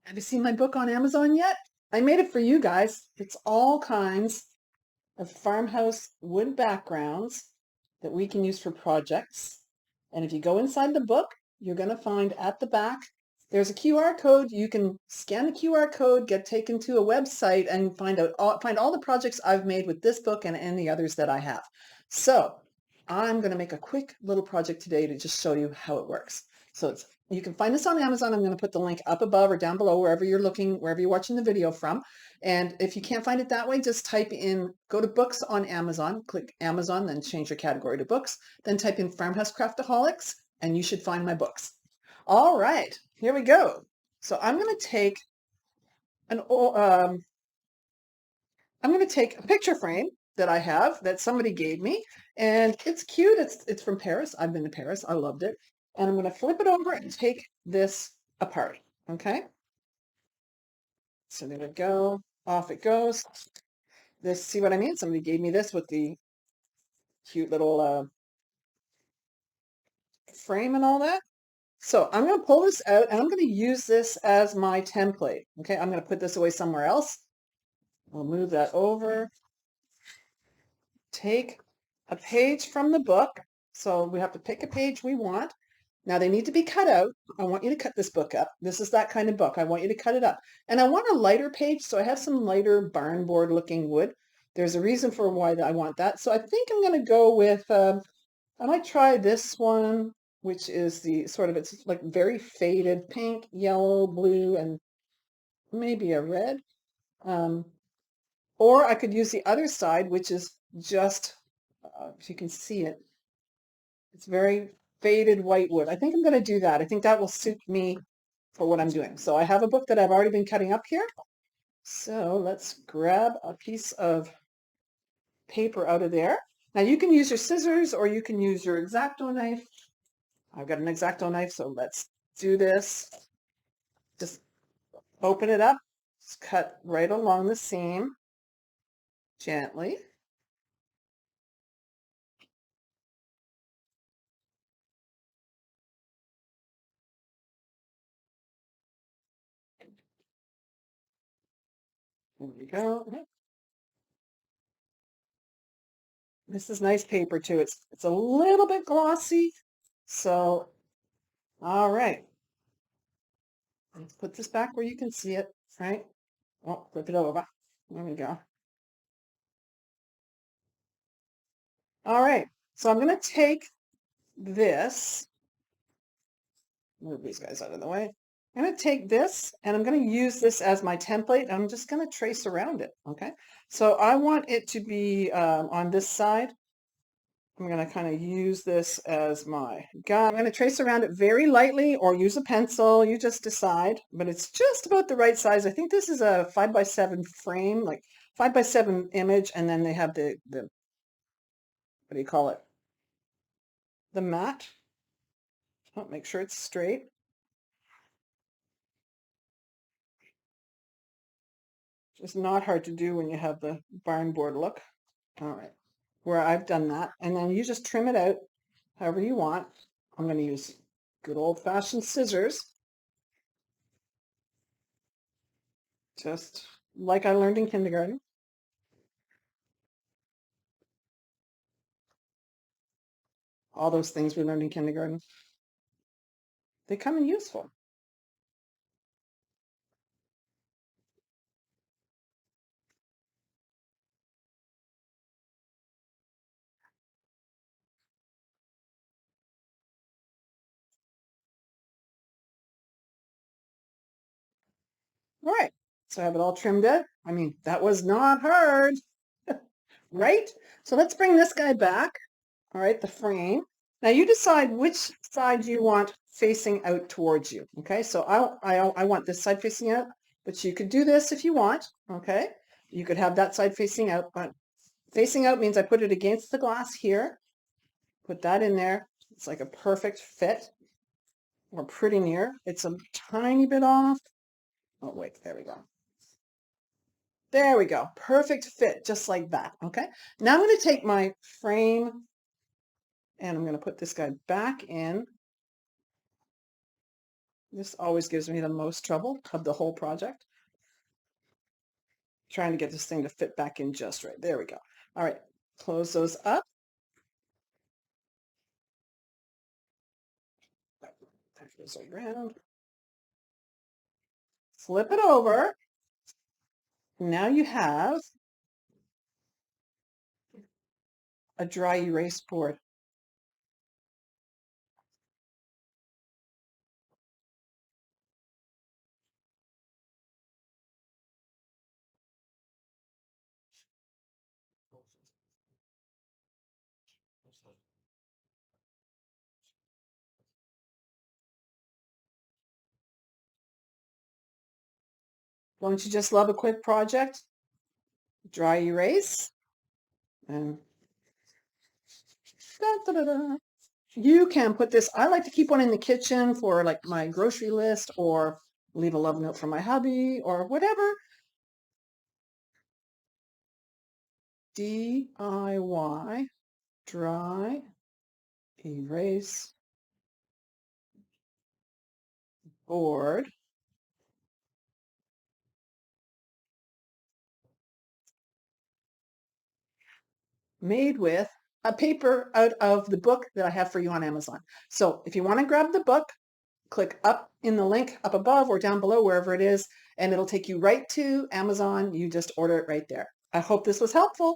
Have you seen my book on Amazon yet? I made it for you guys. It's all kinds of farmhouse wood backgrounds that we can use for projects. And if you go inside the book, you're going to find at the back, there's a QR code. You can scan the QR code, get taken to a website, and find all the projects I've made with this book and any others that I have. So I'm going to make a quick little project today to just show you how it works. So you can find this on Amazon. I'm going to put the link up above or down below, wherever you're looking, wherever you're watching the video from. And if you can't find it that way, just type in, go to books on Amazon, click Amazon, then change your category to books, then type in Farmhouse Craftaholics, and you should find my books. All right, here we go. So I'm going to take a picture frame that I have that somebody gave me, and it's cute. It's from Paris. I've been to Paris. I loved it. And I'm going to flip it over and take this apart. Okay. So there we go. Off it goes. This, see what I mean? Somebody gave me this with the cute little frame and all that. So I'm going to pull this out and I'm going to use this as my template. Okay, I'm going to put this away somewhere else. We'll move that over. Take a page from the book. So we have to pick a page we want. Now they need to be cut out. I want you to cut this book up. This is that kind of book. I want you to cut it up. And I want a lighter page, so I have some lighter barn board looking wood. There's a reason for why I want that. So I think I'm going to go with, I might try this one, which is the sort of, it's like very faded pink, yellow, blue, and maybe a red. Or I could use the other side, which is just, if you can see it, it's very faded white wood. I think I'm going to do that. I think that will suit me for what I'm doing. So I have a book that I've already been cutting up here. So let's grab a piece of paper out of there. Now you can use your scissors or you can use your X-Acto knife. I've got an X-Acto knife, so let's do this. Just open it up. Just cut right along the seam gently. There we go. This is nice paper too. It's a little bit glossy. So, all right. Let's put this back where you can see it, right? Oh, flip it over. There we go. All right. So I'm going to take this, move these guys out of the way. I'm going to take this and I'm going to use this as my template. I'm just going to trace around it. Okay. So I want it to be on this side. I'm going to kind of use this as my guide. I'm going to trace around it very lightly or use a pencil. You just decide, but it's just about the right size. I think this is a 5x7 frame, like 5x7 image. And then they have the what do you call it? The mat. Oh, make sure it's straight. It's not hard to do when you have the barn board look. All right, where I've done that. And then you just trim it out however you want. I'm going to use good old-fashioned scissors. Just like I learned in kindergarten. All those things we learned in kindergarten. They come in useful. All right, so I have it all trimmed out. I mean, that was not hard, right? So let's bring this guy back. All right, the frame. Now you decide which side you want facing out towards you. Okay, so I want this side facing out, but you could do this if you want. Okay, you could have that side facing out, but facing out means I put it against the glass here. Put that in there. It's like a perfect fit, or pretty near. It's a tiny bit off. Oh wait, there we go. There we go. Perfect fit, just like that. Okay. Now I'm going to take my frame and I'm going to put this guy back in This always gives me the most trouble of the whole project. Trying to get this thing to fit back in just right. There we go. All right, close those up. That goes around. Flip it over. Now you have a dry erase board. Don't you just love a quick project? Dry erase. And da, da, da, da. You can put this, I like to keep one in the kitchen for like my grocery list or leave a love note for my hubby or whatever. DIY, dry erase board. Made with a paper out of the book that I have for you on Amazon. So if you want to grab the book, click up in the link up above or down below, wherever it is, and it'll take you right to Amazon. You just order it right there. I hope this was helpful.